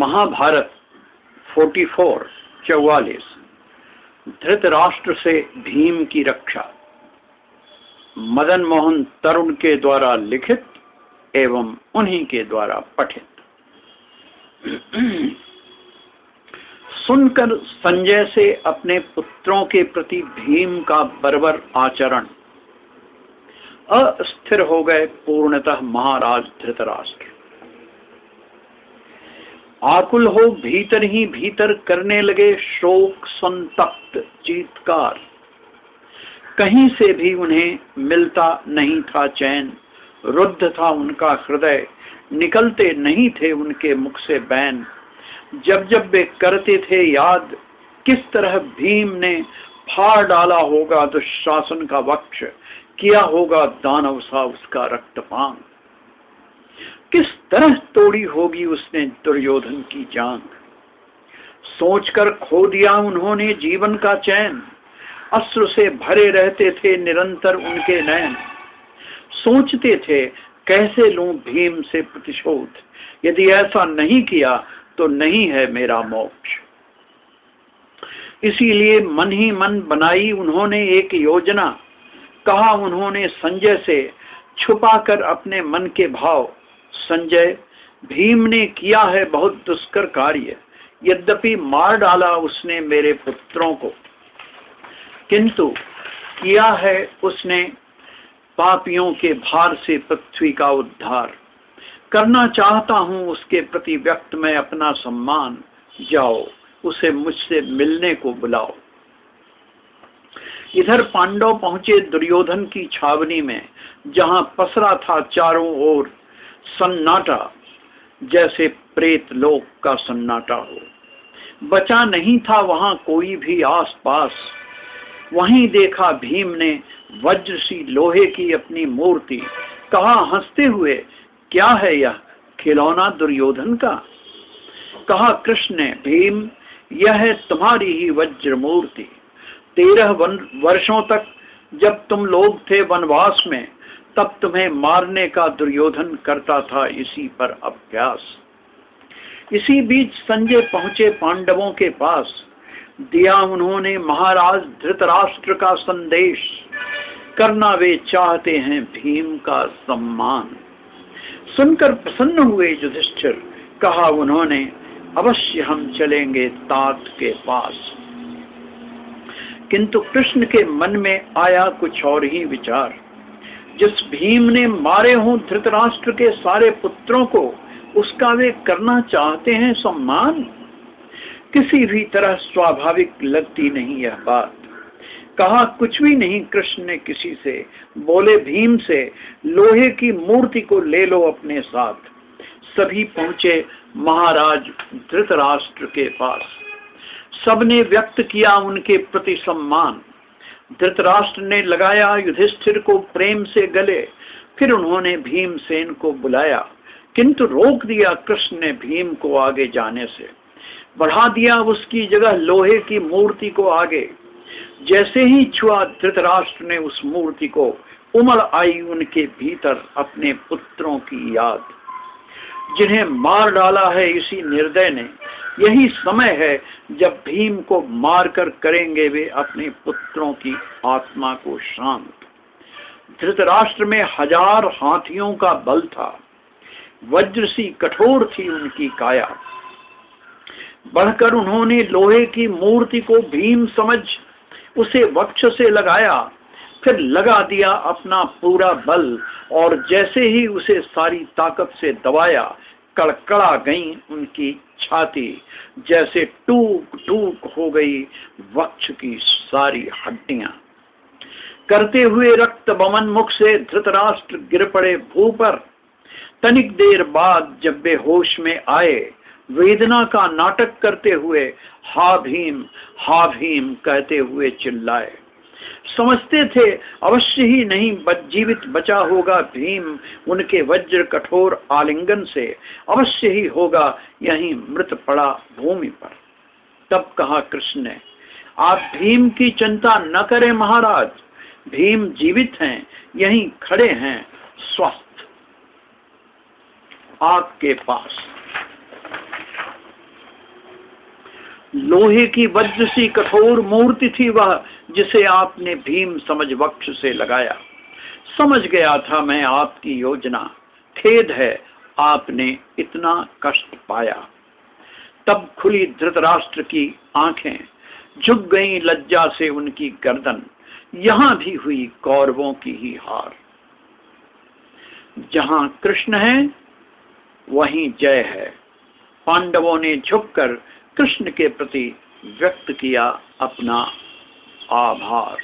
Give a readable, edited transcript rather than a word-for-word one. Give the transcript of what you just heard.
महाभारत 44 धृतराष्ट्र से भीम की रक्षा, मदन मोहन तरुण के द्वारा लिखित एवं उन्हीं के द्वारा पठित। सुनकर संजय से अपने पुत्रों के प्रति भीम का बर्बर आचरण अस्थिर हो गए पूर्णतः महाराज धृतराष्ट्र। आकुल हो भीतर ही भीतर करने लगे शोक संतप्त चीत्कार। कहीं से भी उन्हें मिलता नहीं था चैन, रुद्ध था उनका हृदय, निकलते नहीं थे उनके मुख से बैन। जब जब वे करते थे याद, किस तरह भीम ने फाड़ डाला होगा दुशासन का वक्ष, किया होगा दानव सा उसका रक्तपान। किस तरह तोड़ी होगी उसने दुर्योधन की जांग। सोचकर खो दिया उन्होंने जीवन का चैन, अश्रु से भरे रहते थे निरंतर उनके नैन। सोचते थे कैसे लूं भीम से प्रतिशोध, यदि ऐसा नहीं किया तो नहीं है मेरा मोक्ष। इसीलिए मन ही मन बनाई उन्होंने एक योजना। कहा उन्होंने संजय से छुपाकर अपने मन के भाव, संजय, भीम ने किया है बहुत दुष्कर कार्य, यद्यपि मार डाला उसने मेरे पुत्रों को, किंतु किया है उसने पापियों के भार से पृथ्वी का उद्धार। करना चाहता हूं उसके प्रति व्यक्त मैं अपना सम्मान, जाओ उसे मुझसे मिलने को बुलाओ। इधर पांडव पहुंचे दुर्योधन की छावनी में, जहां पसरा था चारों ओर सन्नाटा, जैसे प्रेत लोक का सन्नाटा हो। बचा नहीं था वहां कोई भी आस पास। वहीं देखा भीम ने वज्र सी लोहे की अपनी मूर्ति। कहा हंसते हुए, क्या है यह खिलौना दुर्योधन का। कहा कृष्ण ने, भीम यह है तुम्हारी ही वज्र मूर्ति। 13 वर्षों तक जब तुम लोग थे वनवास में, तब तुम्हें मारने का दुर्योधन करता था इसी पर अभ्यास। इसी बीच संजय पहुंचे पांडवों के पास। दिया उन्होंने महाराज धृतराष्ट्र का संदेश, करना वे चाहते हैं भीम का सम्मान। सुनकर प्रसन्न हुए युधिष्ठिर। कहा उन्होंने, अवश्य हम चलेंगे तात के पास। किंतु कृष्ण के मन में आया कुछ और ही विचार। जिस भीम ने मारे हों धृतराष्ट्र के सारे पुत्रों को, उसका वे करना चाहते हैं सम्मान। किसी भी तरह स्वाभाविक लगती नहीं यह बात। कहा कुछ भी नहीं कृष्ण ने किसी से। बोले भीम से, लोहे की मूर्ति को ले लो अपने साथ। सभी पहुंचे महाराज धृतराष्ट्र के पास। सबने व्यक्त किया उनके प्रति सम्मान। धृतराष्ट्र ने लगाया युधिष्ठिर को प्रेम से गले। फिर उन्होंने भीमसेन को बुलाया, किंतु रोक दिया कृष्ण ने भीम को आगे जाने से। बढ़ा दिया उसकी जगह लोहे की मूर्ति को आगे। जैसे ही छुआ धृतराष्ट्र ने उस मूर्ति को, उमड़ आई उनके भीतर अपने पुत्रों की याद, जिन्हें मार डाला है इसी निर्दय ने। यही समय है जब भीम को मारकर करेंगे वे अपने पुत्रों की आत्मा को शांत। धृतराष्ट्र में 1000 हाथियों का बल था। वज्र सी कठोर थी उनकी काया। बढ़कर उन्होंने लोहे की मूर्ति को भीम समझ उसे वक्ष से लगाया। फिर लगा दिया अपना पूरा बल, और जैसे ही उसे सारी ताकत से दबाया, कड़कड़ा गई उनकी छाती, जैसे टूक टूक हो गई वक्ष की सारी हड्डियां। करते हुए रक्त बमन मुख से धृतराष्ट्र गिर पड़े भू पर। तनिक देर बाद जब वे होश में आए, वेदना का नाटक करते हुए हा भीम कहते हुए चिल्लाए। समझते थे अवश्य ही नहीं जीवित बचा होगा भीम उनके वज्र कठोर आलिंगन से, अवश्य ही होगा यहीं मृत पड़ा भूमि पर। तब कहा कृष्ण ने, आप भीम की चिंता न करें महाराज, भीम जीवित हैं, यहीं खड़े हैं स्वस्थ आपके पास। लोहे की वज्र सी कठोर मूर्ति थी वह, जिसे आपने भीम समझ वक्ष से लगाया। समझ गया था मैं आपकी योजना, खेद है आपने इतना कष्ट पाया। तब खुली धृतराष्ट्र की आंखें, झुक गई लज्जा से उनकी गर्दन, यहां भी हुई कौरवों की ही हार। जहां कृष्ण है वहीं जय है। पांडवों ने झुककर कृष्ण के प्रति व्यक्त किया अपना आभार।